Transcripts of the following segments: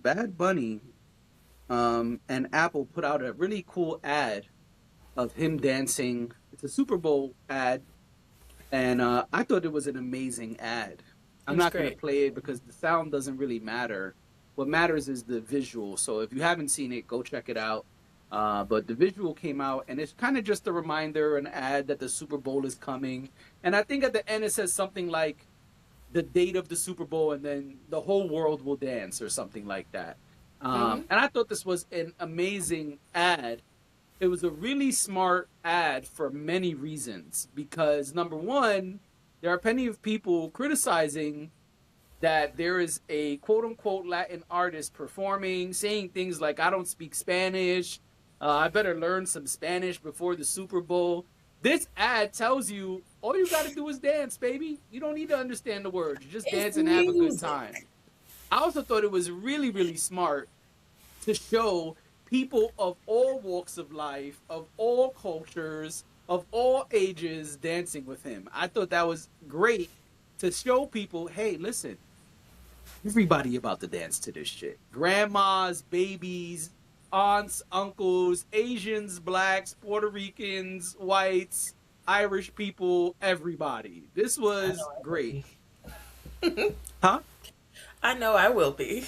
Bad Bunny and Apple put out a really cool ad of him dancing. It's a Super Bowl ad, and I thought it was an amazing ad. It I'm was not going to great. play it because the sound doesn't really matter. What matters is the visual. So if you haven't seen it, go check it out. But the visual came out, and it's kind of just a reminder, an ad that the Super Bowl is coming. And I think at the end it says something like the date of the Super Bowl, and then the whole world will dance or something like that. Hmm. And I thought this was an amazing ad. It was a really smart ad for many reasons because number one, there are plenty of people criticizing that there is a quote unquote Latin artist performing, saying things like, I don't speak Spanish. I better learn some Spanish before the Super Bowl. This ad tells you all you got to do is dance, baby. You don't need to understand the words. You just It's dance and have a good music. time. I also thought it was really, really smart to show people of all walks of life, of all cultures, of all ages dancing with him. I thought that was great to show people, hey, listen, everybody about to dance to this shit. Grandmas, babies, aunts, uncles, Asians, blacks, Puerto Ricans, whites, Irish people, everybody. This I was know I will great. be. Huh? I know I will be.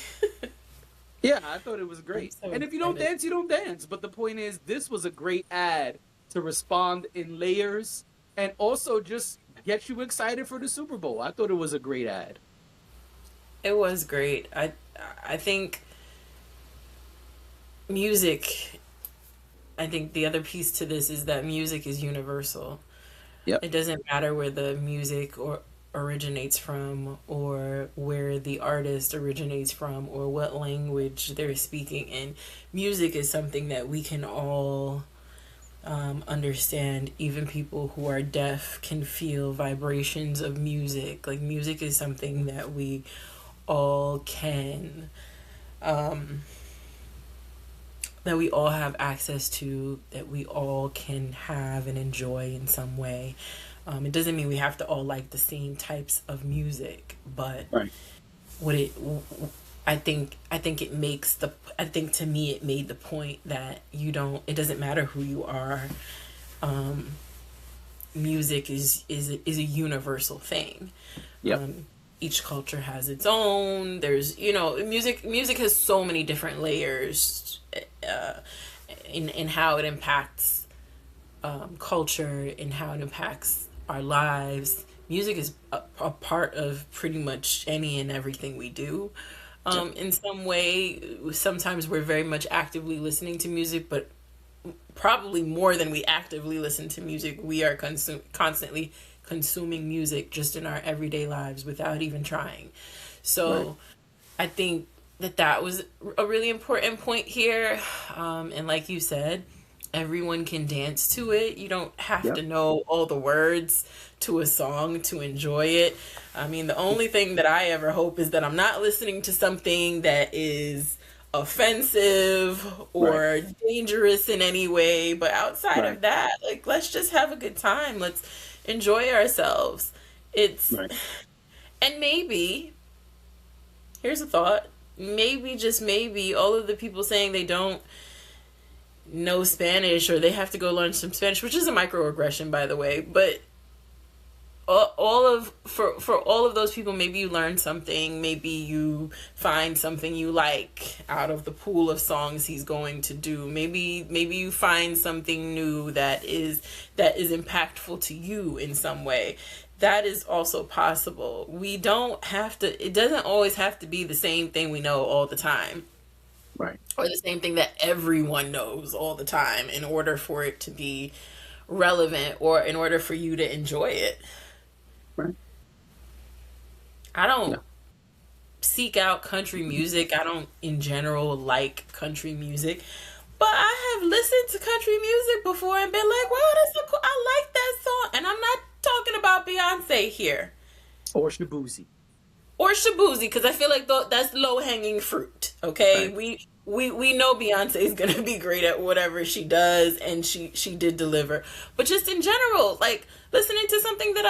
Yeah, I thought it was I'm great. so And if you don't excited. dance, you don't dance. But the point is, this was a great ad to respond in layers and also just get you excited for the Super Bowl. I thought it was a great ad. It was great. I think music. I think the other piece to this is that music is universal. Yep. It doesn't matter where the music or originates from or where the artist originates from or what language they're speaking in. Music is something that we can all understand. Even people who are deaf can feel vibrations of music. Like music is something that we all can, that we all have access to, that we all can have and enjoy in some way. It doesn't mean we have to all like the same types of music, but Right. what it, I think it makes the, I think to me it made the point that you don't, it doesn't matter who you are. Music is a universal thing. Yep. Um, each culture has its own. There's, music has so many different layers, uh, in how it impacts, culture, in how it impacts our lives. Music is a part of pretty much any and everything we do. Yep. In some way, sometimes we're very much actively listening to music, but probably more than we actively listen to music, we are constantly consuming music just in our everyday lives without even trying. Right. So I think that that was a really important point here. And like you said, everyone can dance to it. You don't have Yep. to know all the words to a song to enjoy it. I mean, the only thing that I ever hope is that I'm not listening to something that is offensive Right. or dangerous in any way. But outside Right. of that, like, let's just have a good time. Let's enjoy ourselves. It's, Right. and maybe, here's a thought. Maybe, just maybe, all of the people saying they don't know Spanish or they have to go learn some Spanish, which is a microaggression, by the way, but all of for all of those people, maybe you learn something, maybe you find something you like out of the pool of songs he's going to do. Maybe you find something new that is impactful to you in some way. That is also possible. We don't have to, it doesn't always have to be the same thing we know all the time, Right. or the same thing that everyone knows all the time, in order for it to be relevant or in order for you to enjoy it. Right. I Yeah. don't seek out country music. I don't, in general, like country music. But I have listened to country music before and been like, wow, that's so cool. I like that song. And I'm not talking about Beyonce here. Or Shabuzi. or Shabuzi, because I feel like that's low hanging fruit. Okay, Right. we know Beyonce is gonna be great at whatever she does, and she did deliver. But just in general, like listening to something that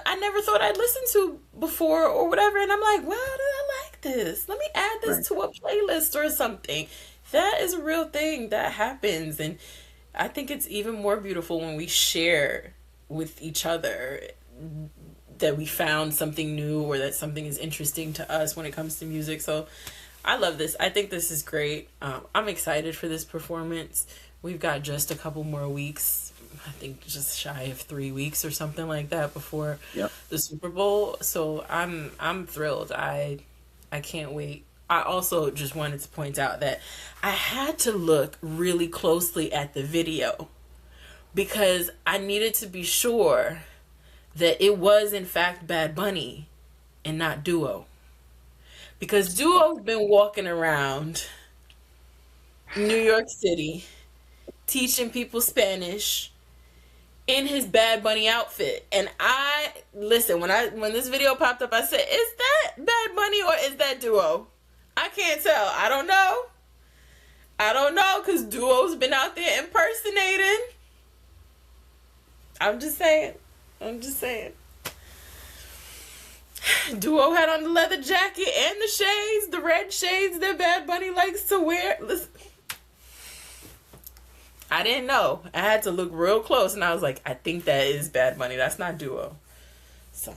I never thought I'd listen to before or whatever, and I'm like, wow, did I like this? Let me add Right. this to a playlist or something. That is a real thing that happens, and I think it's even more beautiful when we share with each other that we found something new or that something is interesting to us when it comes to music. So I love this. I think this is great. I'm excited for this performance. We've got just a couple more weeks. I think just shy of 3 weeks or something like that before Yep. the Super Bowl. So I'm thrilled. I can't wait. I also just wanted to point out that I had to look really closely at the video because I needed to be sure that it was in fact Bad Bunny and not Duo. Because Duo's been walking around New York City teaching people Spanish in his Bad Bunny outfit. And I listen, when this video popped up, I said, is that Bad Bunny or is that Duo? I can't tell. I don't know because Duo's been out there impersonating. I'm just saying. Duo had on the leather jacket and the shades, the red shades that Bad Bunny likes to wear. Listen, I didn't know. I had to look real close, and I was like, I think that is Bad Bunny. That's not Duo. So